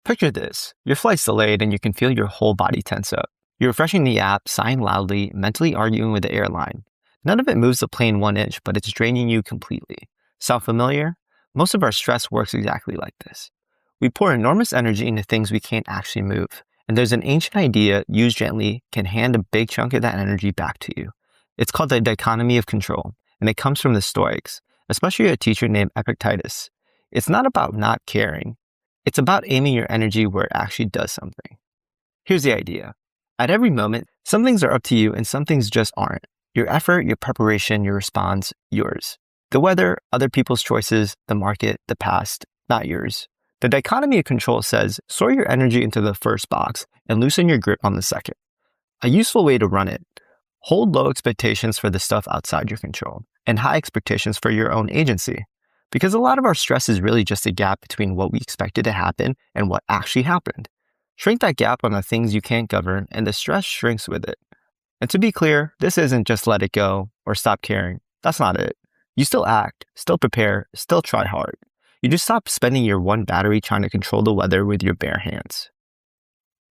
Picture this. Your flight's delayed and you can feel your whole body tense up. You're refreshing the app, sighing loudly, mentally arguing with the airline. None of it moves the plane 1 inch, but it's draining you completely. Sound familiar? Most of our stress works exactly like this. We pour enormous energy into things we can't actually move. And there's an ancient idea, used gently, can hand a big chunk of that energy back to you. It's called the Dichotomy of Control, and it comes from the Stoics, especially a teacher named Epictetus. It's not about not caring. It's about aiming your energy where it actually does something. Here's the idea. At every moment, some things are up to you and some things just aren't. Your effort, your preparation, your response, yours. The weather, other people's choices, the market, the past, not yours. The dichotomy of control says, sort your energy into the first box and loosen your grip on the second. A useful way to run it. Hold low expectations for the stuff outside your control and high expectations for your own agency. Because a lot of our stress is really just a gap between what we expected to happen and what actually happened. Shrink that gap on the things you can't govern and the stress shrinks with it. And to be clear, this isn't just let it go or stop caring. That's not it. You still act, still prepare, still try hard. You just stop spending your one battery trying to control the weather with your bare hands.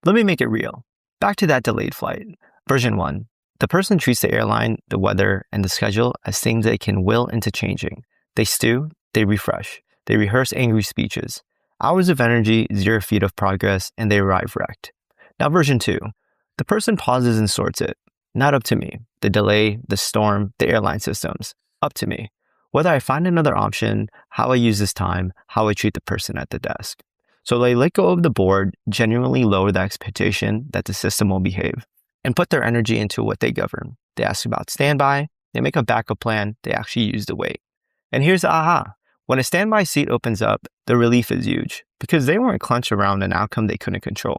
Let me make it real. Back to that delayed flight. Version 1. The person treats the airline, the weather, and the schedule as things they can will into changing. They stew, they refresh, they rehearse angry speeches. Hours of energy, 0 feet of progress, and they arrive wrecked. Now version 2. The person pauses and sorts it. Not up to me. The delay, the storm, the airline systems. Up to me. Whether I find another option, how I use this time, how I treat the person at the desk. So they let go of the board, genuinely lower the expectation that the system will behave, and put their energy into what they govern. They ask about standby, they make a backup plan, they actually use the wait. And here's the aha. When a standby seat opens up, the relief is huge because they weren't clenched around an outcome they couldn't control.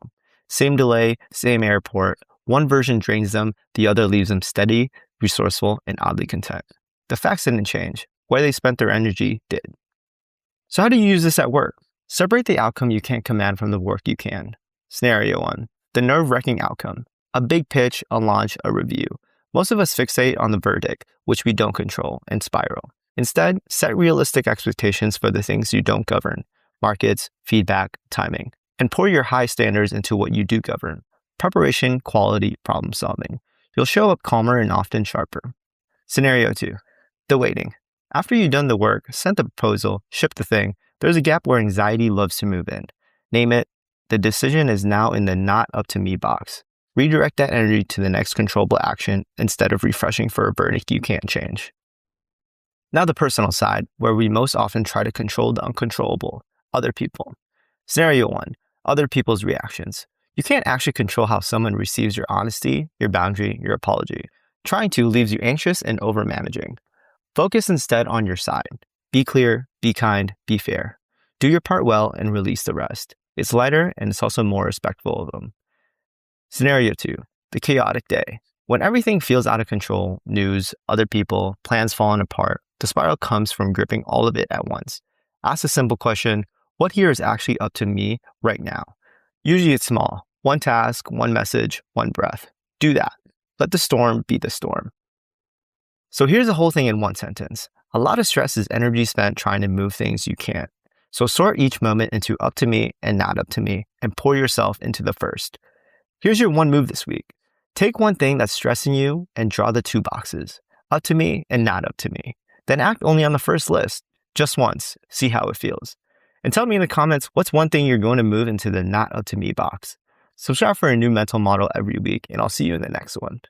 Same delay, same airport. One version drains them, the other leaves them steady, resourceful, and oddly content. The facts didn't change. Where they spent their energy did. So how do you use this at work? Separate the outcome you can't command from the work you can. Scenario 1. The nerve-wracking outcome. A big pitch, a launch, a review. Most of us fixate on the verdict, which we don't control, and spiral. Instead, set realistic expectations for the things you don't govern. Markets, feedback, timing. And pour your high standards into what you do govern. Preparation, quality, problem solving. You'll show up calmer and often sharper. Scenario 2. The waiting. After you've done the work, sent the proposal, shipped the thing, there's a gap where anxiety loves to move in. Name it, the decision is now in the not up to me box. Redirect that energy to the next controllable action instead of refreshing for a verdict you can't change. Now the personal side, where we most often try to control the uncontrollable, other people. Scenario 1, other people's reactions. You can't actually control how someone receives your honesty, your boundary, your apology. Trying to leaves you anxious and over-managing. Focus instead on your side. Be clear, be kind, be fair. Do your part well and release the rest. It's lighter and it's also more respectful of them. Scenario 2, the chaotic day. When everything feels out of control, news, other people, plans falling apart, the spiral comes from gripping all of it at once. Ask a simple question, what here is actually up to me right now? Usually it's small. One task, one message, one breath. Do that. Let the storm be the storm. So here's the whole thing in one sentence. A lot of stress is energy spent trying to move things you can't. So sort each moment into up to me and not up to me, and pour yourself into the first. Here's your one move this week. Take one thing that's stressing you and draw the 2 boxes, up to me and not up to me. Then act only on the first list, just once, see how it feels. And tell me in the comments what's one thing you're going to move into the not up to me box. Subscribe for a new mental model every week, and I'll see you in the next one.